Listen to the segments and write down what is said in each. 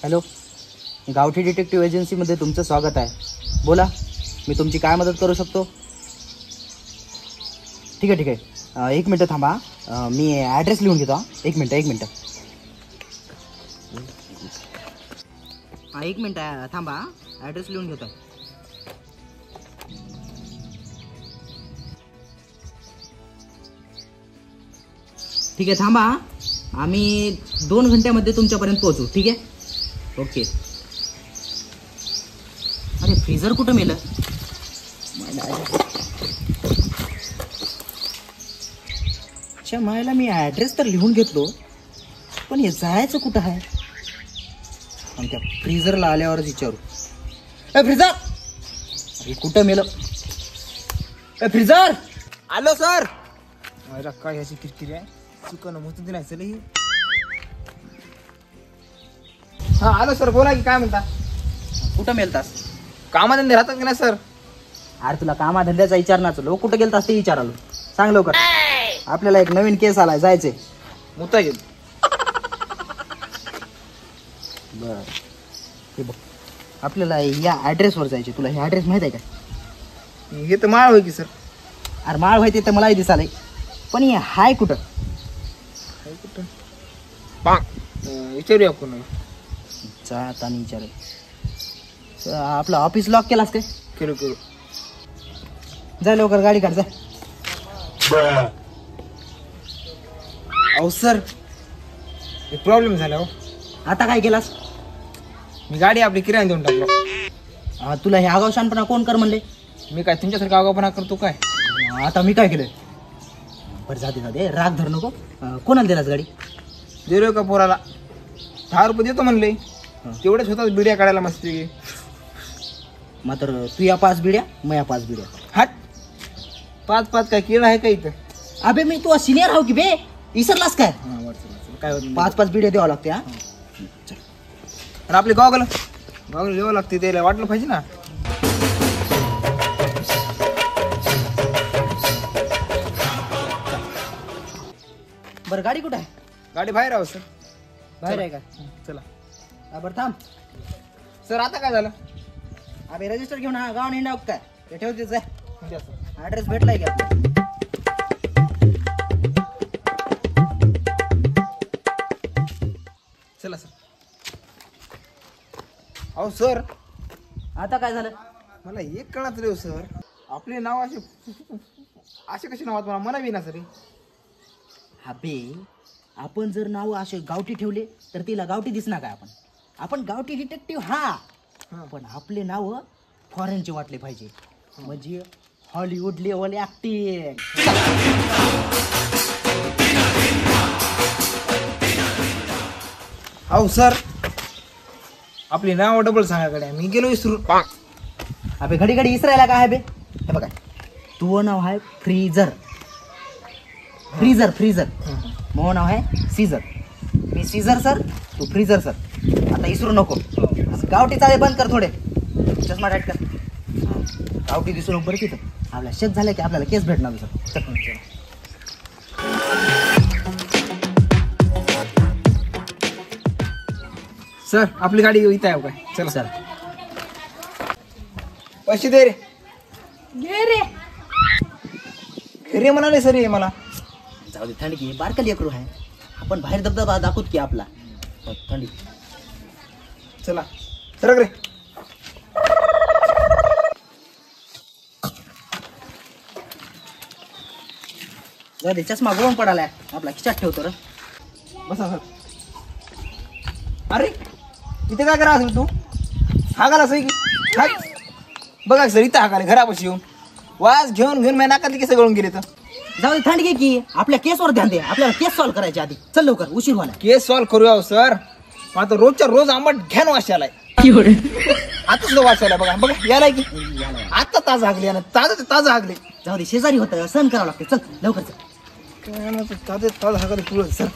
Hello, गावठी detective एजन्सीमध्ये तुमचं स्वागत आहे. बोला, मी तुमची काय मदत करू शकतो? ठीक आहे. एक मिनटं थांबा, मी ॲड्रेस लिहून घेतो. एक मिनटं. एक मिनटं थांबा, ॲड्रेस लिहून घेतो. ठीक आहे, थांबा. आम्ही 2 घंट्यामध्ये तुमच्यापर्यंत पोहोचू. ठीक आहे, ओके. अरे फ्रीजर कुठं मेलं? अच्छा, मला मी ॲड्रेस तर लिहून घेतलो, पण हे जायचं कुठं आहे? आणि त्या फ्रीजरला आल्यावरच विचारू. ए फ्रीजर, अरे कुठं मेलं? ए फ्रीजर! आलो सर. मला काय ह्याची किरकिरी आहे, चुकनं मोठं दिलाय चल ही. हा आलो सर, बोला की काय म्हणता? कुठं मेलतास? कामाधंदे राहतात की नाही सर? अरे तुला कामाधंद्याचा विचार ना, चलो कुठं गेलतास ते विचारालो. सांग लवकर, आपल्याला एक नवीन केस आलाय, जायचे. मुता गेल. बरं, हे बघ, आपल्याला या ॲड्रेसवर जायचे. तुला हे ॲड्रेस माहीत आहे का? हे तर माळ होय की सर. अरे माळ व्हायचे तर मलाही दिसालय, पण हे हाय कुठं? कुठं विचारूया कोण. जात आणि विचार. आपलं ऑफिस लॉक केलास काय? केलो. जा लवकर, गाडी काढ जा. अहो सर, एक प्रॉब्लेम झाला हो. आता काय केलास? मी गाडी आपली किराणा देऊन टाकलो. तुला हे आगावशानपणा कोण कर म्हणले? मी काय तुमच्यासारखा आगाऊपणा करतो काय? आता मी काय केलंय? बरं जाते, राग धर नको. कोणाला दिलास गाडी? दिलो का पोराला. 10 रुपये देतो म्हणले, तेवढेच होतात बिड्या काढायला मस्ती. मात्र तू या 5 बिड्या, मग या 5 बिड्या. हट, 5 काय केळं आहे का इथं? अबे मी तू सिनियर हाव की बे, विसरलास काय? काय होत 5 बिड्या द्यावं लागते. हा, आणि आपले गॉगल द्यावं लागते, त्याला वाटलं पाहिजे ना. बरं गाडी कुठं आहे? गाडी बाहेर आहो सर. बाहेर आहे का? चला. बरं थांब. सर आता काय झालं? अबे रजिस्टर घेऊन हा गाव हिंडाव काय? ते ठेवतेच आहे. द्या सर. ॲड्रेस भेटलाय का? चला सर. अहो सर, आता काय झालं? मला एक कळत रे सर, आपले नाव असे कसे नाव मला म्हणावी ना सर. अबे आपण जर नाव असे गावठी ठेवले तर तिला गावठी दिसणार काय? आपण गावठी डिटेक्टिव्ह हा, पण आपले नाव फॉरेनचे वाटले पाहिजे, म्हणजे हॉलिवूड लेवल ऍक्टिंग. अहो सर, आपली नाव डबल सांगा कडे, मी गेलो विसरून. अबे घडी इसरायला काय आहे बे? हे बघा, तुझं नाव आहे फ्रीजर. मग नाव आहे सीझर. मी सीझर सर, तू फ्रीजर सर. आता इसरू नको. गावठी चाळे बंद कर, थोडे चष्मा टाईट कर. गावठी दिसू नको बरं तिथं. आपल्या शेत झालं की आपल्याला केस भेटणार सर. सर आपली गाडी इथं आहे काय? चला सर. पैसे दे रे. घरी म्हणाले सर. हे मला जाऊ दे, थंडी की बारकं लेकरू आहे. आपण बाहेर दबदबा दाखवत की आपला थंडी. चला सरक रे. जाऊ दे, चष्मा गोळून पडालाय आपला, खिचात ठेवतो रे. बसा सर. अरे इथे काय करा असेल तू? हागाला सही की बघा सर, इथं हागाले घरापाशी येऊन वास घेऊन माझ्या नाकातली केस गळून गेले. तर जाऊ दे, थंडी घे की. आपल्या केसवर ध्यान दे. आपल्याला केस सॉल्व करायच्या आधी. चल लवकर, उशीर व्हायला. केस सॉल्व करूया सर. आता रोजच्या रोज आंबट घ्यान वास आलाय. आता सुद्धा वास आलाय. बघा यालाय की आता ताजा हागले ना, ताजा हागले. जाऊ दे, शेजारी होतं, सहन करावं लागते. चल लवकर चल. ताजा हागले पुढे सर.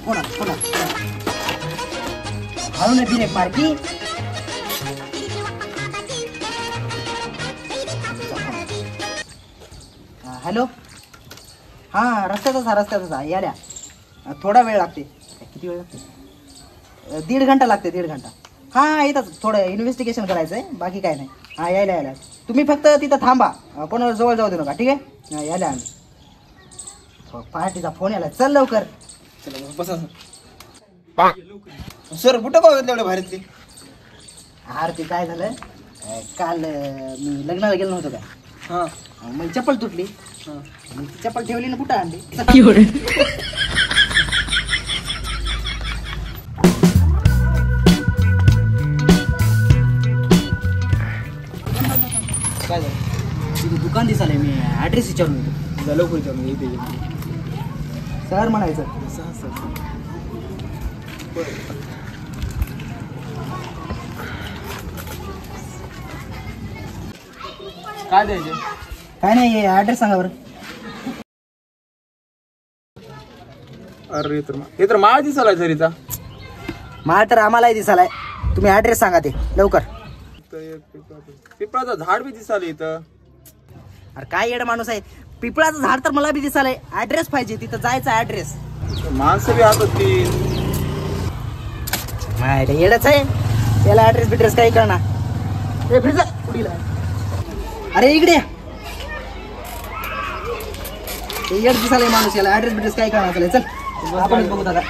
फोन हारून दिने पार्टी. हॅलो, हां रस्त्यातच आहे याल्या. थोडा वेळ लागते. किती वेळ लागते? 1.5 घंटा लागते, 1.5 घंटा. हां येतच, थोडं इन्व्हेस्टिगेशन करायचं आहे, बाकी काय नाही. हां यायला तुम्ही फक्त तिथं थांबा, कोणाला जवळ जाऊ दे नका, ठीक आहे? हां यायला आम्ही. पार्टीचा फोन यायला, चल लवकर. चला बसा सर. कुठं का एवढे भारीतली? अरे ते काय झालं, काल मी लग्नाला गेलो नव्हतो का. हां मग चप्पल तुटली. मग ती चप्पल ठेवली ना, कुठं आणली? काय झालं? तिथे दुकान दिसालंय, मी ॲड्रेस विचारून येतो. झालं लवकर विचारून येते. सर म्हणायचं. काय द्यायचे? काय नाही, ॲड्रेस सांगा बरं. अरे हे तर माळ दिसायला झरीचा. माळ तर आम्हालाही दिसालाय, तुम्ही ॲड्रेस सांगा ते लवकर. पिपळाचं झाड बी दिसायला इथं. अरे काय येड माणूस आहे, पिपळाचं झाड तर मला बी दिसालंय. ॲड्रेस पाहिजे, तिथं जायचा ॲड्रेस. माणसं बी हातात ती. माय येडच आहे, त्याला ॲड्रेस बिड्रेस काही कळणार. ए फिर पुढील. अरे इकडे येड दिसालंय माणूस, याला ॲड्रेस बिड्रेस काही कळणार. चल आपणच बघू दादा.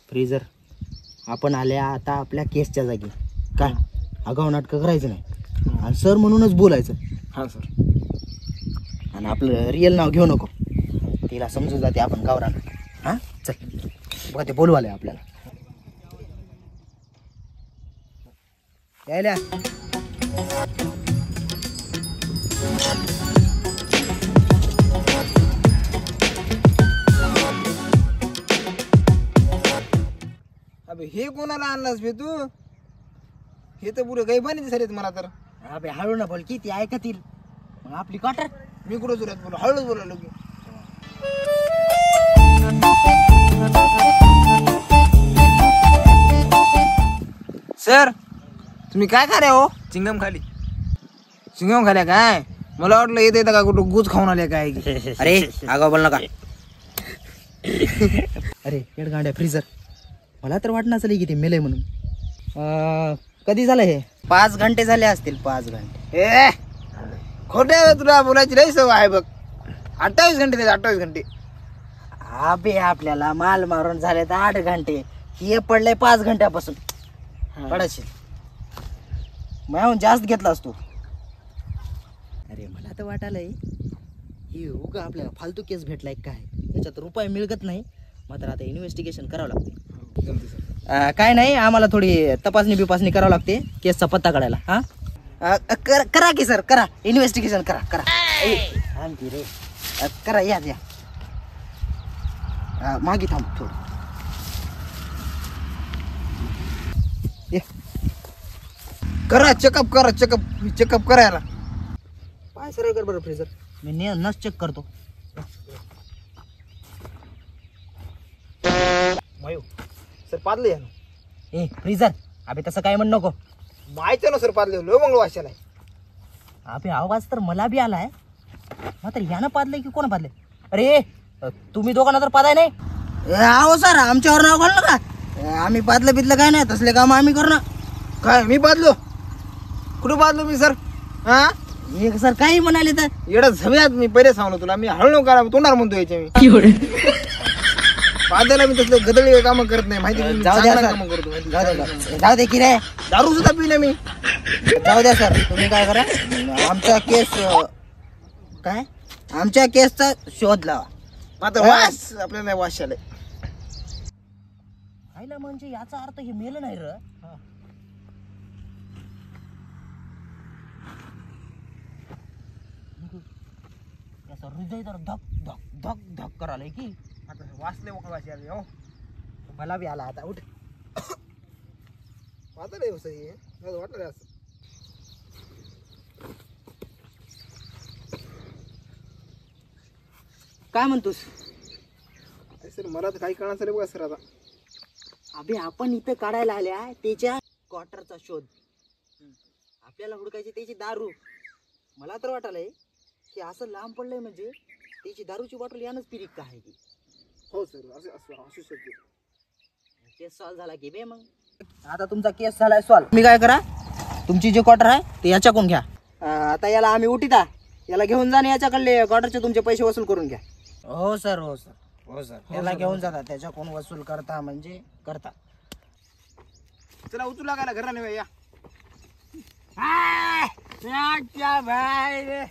फ्रीजर, आपण आल्या आता आपल्या केसच्या जागी. काय आगाऊ नाटकं करायचं नाही, आणि सर म्हणूनच बोलायचं. हां सर. आणि आपलं रिअल नाव घेऊ नको, तिला समजून जाते आपण गावरान. हां चल बघा, ते बोलवाले आपल्याला. यायला अबे हे कोणाला आणलास बे तू? हे तर पुरे गैबानी दिसले मला तर. अबे हळू ना बोल की, ती ऐकतील मग आपली क्वार्टर. मी कुठं जोरात बोला, हळूच बोलायलो की. सर तुम्ही काय खा रे हो? चिंगम खाली. चिंगम खाल्या काय? मला वाटलं येत येतं का कुठं गुज खाऊन आले काय. अरे आगाव बोल नका. अरे येडगांड्या फ्रीजर, मला तर वाटणार असेल की ते मेलय म्हणून. कधी झालं हे? 5 घंटे झाले असतील, 5 घंटे. ए खोटे तुला बोलायची लई सवय आहे बघ. 28 घंटे ते 28 घंटे. अबे आपल्याला माल मारून झाले तर 8 घंटे, हे पडलंय 5 घंट्यापासून. पडायचे मग जास्त घेतला असतो. अरे मला तर वाटायलंय ही उगा आपल्याला फालतू केस भेटलाय काय, त्याच्यात रुपये मिळत नाही. मात्र आता इन्व्हेस्टिगेशन करावं लागते. काय नाही, आम्हाला थोडी तपासणी बिपासणी करावं लागते केसचा पत्ता काढायला. हां करा की सर, करा इन्व्हेस्टिगेशन करा. थांब रे, करा या मागे थांब थोडं. ये करा चेकअप, करा चेकअप करायला. पाय सर कर बरं फ्रीजर, मी नस चेक करतो. मायू सर पादले या ना. ए फ्रीजर, अबे तसं काय म्हण नको. माहिती ना सर पादले लो मग वाशाला. अबे आवाज तर मला बी आलाय, मात्र यानं पादलंय की कोण पादलंय? अरे तुम्ही दोघांना तर पादाय नाही. आहो सर, आमच्यावर नाव घाल नका. आम्ही पादलं बिदलं काय नाही, तसले काम आम्ही करू ना. काय मी बादलो? कुठं बादलो मी सर? हा एक सर काही म्हणाले तर एवढा झव्यात मी पहिले सांगलो तुला, मी हळू करा तोंडार म्हणतो याच्या मी. पादायला मी तसलं गदळी कामं करत नाही माहिती. जाऊ द्या सर, करतो जाऊ दे की रे. दारू सुद्धा पिले मी. जाऊ द्या सर, तुम्ही काय करा, आमचा केस काय आमच्या केसचा शोध लावा. आता वास आपल्याला वास आलाय. खायला म्हणजे याचा अर्थ हे मेलं नाही र. त्याचा हृदय तर धक धक धक धक करायला की. आता वासले मोकळा वास आले हो. मला बी आला आता. उठ. आता नाही सही आहे वाटलं असं. काय म्हणतोस? सर मला तर काही कळणार सर बघा सर. आता अबे आपण इथं काढायला आल्या त्याच्या क्वार्टरचा शोध. आपल्याला हुडकायची त्याची दारू. मला तर वाटायलंय की असं लांब पडलंय म्हणजे त्याची दारूची बॉटल यानंच पिरिक का आहे की. हो सर असं असं असू शकते. केस सॉल्व झाला की बे. मग आता तुमचा केस झालाय सॉल्व. तुम्ही काय करा, तुमची जे क्वार्टर आहे ते याच्याकडून घ्या. आता याला आम्ही उठीता याला घेऊन जा आणि याच्याकडले क्वार्टरचे तुमचे पैसे वसूल करून घ्या. हो सर हो सर हो सर. त्याला घेऊन जाता त्याच्याकडून वसूल करता म्हणजे करता. चला उचलू लागायला घरा नाही या. भाई